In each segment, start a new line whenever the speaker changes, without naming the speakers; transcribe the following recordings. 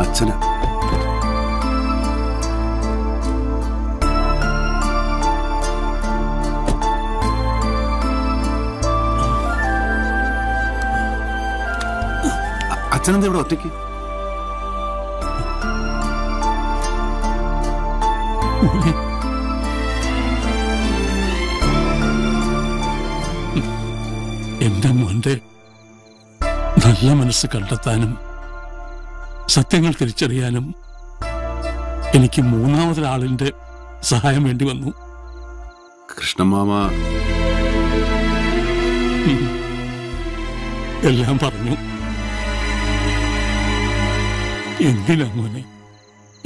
അച്ഛനാ. അച്ഛനെന്താ ഇവിടെ ഒറ്റയ്ക്ക്?
എന്റെ മോന്റെ നല്ല മനസ്സ് കണ്ടെത്താനും സത്യങ്ങൾ തിരിച്ചറിയാനും എനിക്ക് മൂന്നാമതൊരാളിന്റെ സഹായം വേണ്ടി വന്നു.
കൃഷ്ണമാമ
എല്ലാം പറഞ്ഞു.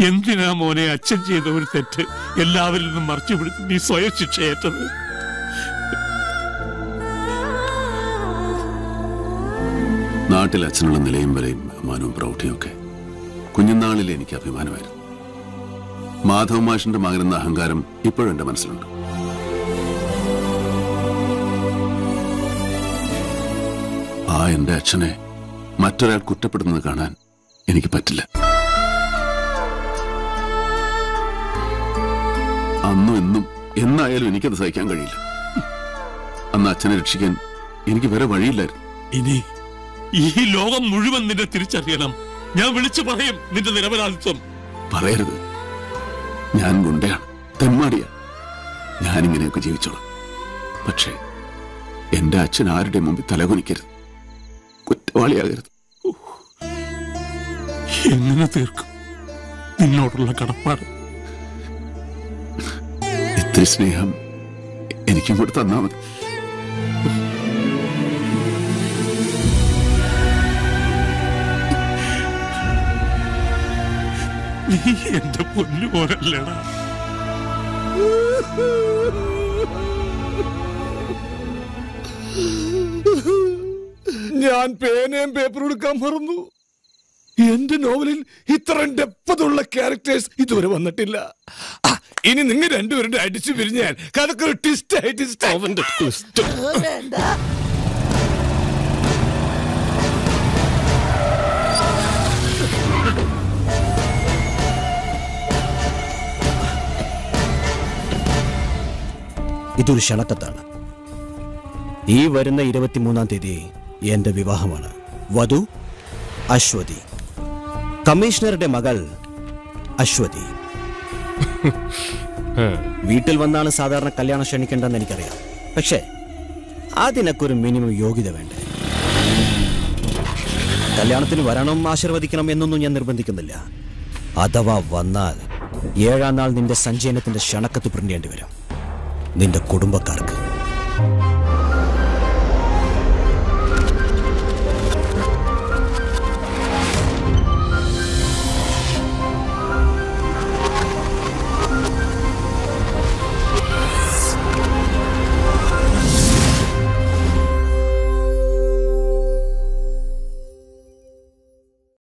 എന്തിനാ മോനെ അച്ഛൻ ചെയ്ത ഒരു തെറ്റ് എല്ലാവരിൽ നിന്നും മറച്ചുപിടിച്ച് നീ സ്വയം ശിക്ഷയേറ്റത്?
നാട്ടിൽ അച്ഛനുള്ള നിലയും വരെയും ബഹുമാനവും പ്രൗഢിയും ഒക്കെ കുഞ്ഞുനാളിൽ എനിക്ക് അഭിമാനമായിരുന്നു. മാധവ മാഷിന്റെ മകനെന്ന അഹങ്കാരം ഇപ്പോഴും എന്റെ മനസ്സിലുണ്ട്. ആ എന്റെ അച്ഛനെ മറ്റൊരാൾ കുറ്റപ്പെടുന്നത് കാണാൻ എനിക്ക് പറ്റില്ല. അന്നും എന്നും എന്നായാലും എനിക്കത് സഹിക്കാൻ കഴിയില്ല. അന്ന് അച്ഛനെ രക്ഷിക്കാൻ എനിക്ക് വേറെ വഴിയില്ലായിരുന്നു.
ഇനി ഈ ലോകം മുഴുവൻ നിന്നെ തിരിച്ചറിയണം. ഞാൻ വിളിച്ചു പറയും നിന്റെ നിരപരാധിത്വം.
പറയരുത്. ഞാൻ ഗുണ്ടയാണ്, തെമ്മാടിയാണ്. ഞാനിങ്ങനെയൊക്കെ ജീവിച്ചോളാം. പക്ഷേ എന്റെ അച്ഛൻ ആരുടെ മുമ്പിൽ തലകുനിക്കരുത്, കുറ്റവാളിയാകരുത്.
എങ്ങനെ തീർക്കും നിന്നോടുള്ള കടപ്പാട്?
ഇത്തിരി സ്നേഹം എനിക്കും കൂടെ തന്നാ മതി.
നീ എന്റെ പൊന്നു പോലല്ലേടാ.
ഞാൻ പേനയും പേപ്പറും എടുക്കാൻ മറന്നു. എന്റെ നോവലിൽ ഇത്ര ഡെപ്തുള്ള ക്യാരക്ടേഴ്സ് ഇതുവരെ വന്നിട്ടില്ല. ഇനി നിങ്ങൾ രണ്ടുപേരുടെ അടിച്ചു പിരിഞ്ഞാൽ കഥക്കൊരു ട്വിസ്റ്റ് ആയിട്ട് അവന്റെ ട്വിസ്റ്റ്.
ഇതൊരു ക്ഷണക്കത്താണ്. ഈ വരുന്ന 23-ാം തീയതി എന്റെ വിവാഹമാണ്. വധു അശ്വതി, കമ്മീഷണറുടെ മകൾ അശ്വതി. വീട്ടിൽ വന്നാണ് സാധാരണ കല്യാണം ക്ഷണിക്കേണ്ടെന്ന് എനിക്കറിയാം. പക്ഷേ അതിനൊക്കെ ഒരു മിനിമം യോഗ്യത വേണ്ടേ. കല്യാണത്തിന് വരണം, ആശീർവദിക്കണം എന്നൊന്നും ഞാൻ നിർബന്ധിക്കുന്നില്ല. അഥവാ വന്നാൽ 7-ാം നാൾ നിന്റെ സഞ്ചയനത്തിന്റെ ക്ഷണക്കത്ത് പ്രിന്റേണ്ടി വരും നിന്റെ കുടുംബക്കാർക്ക്.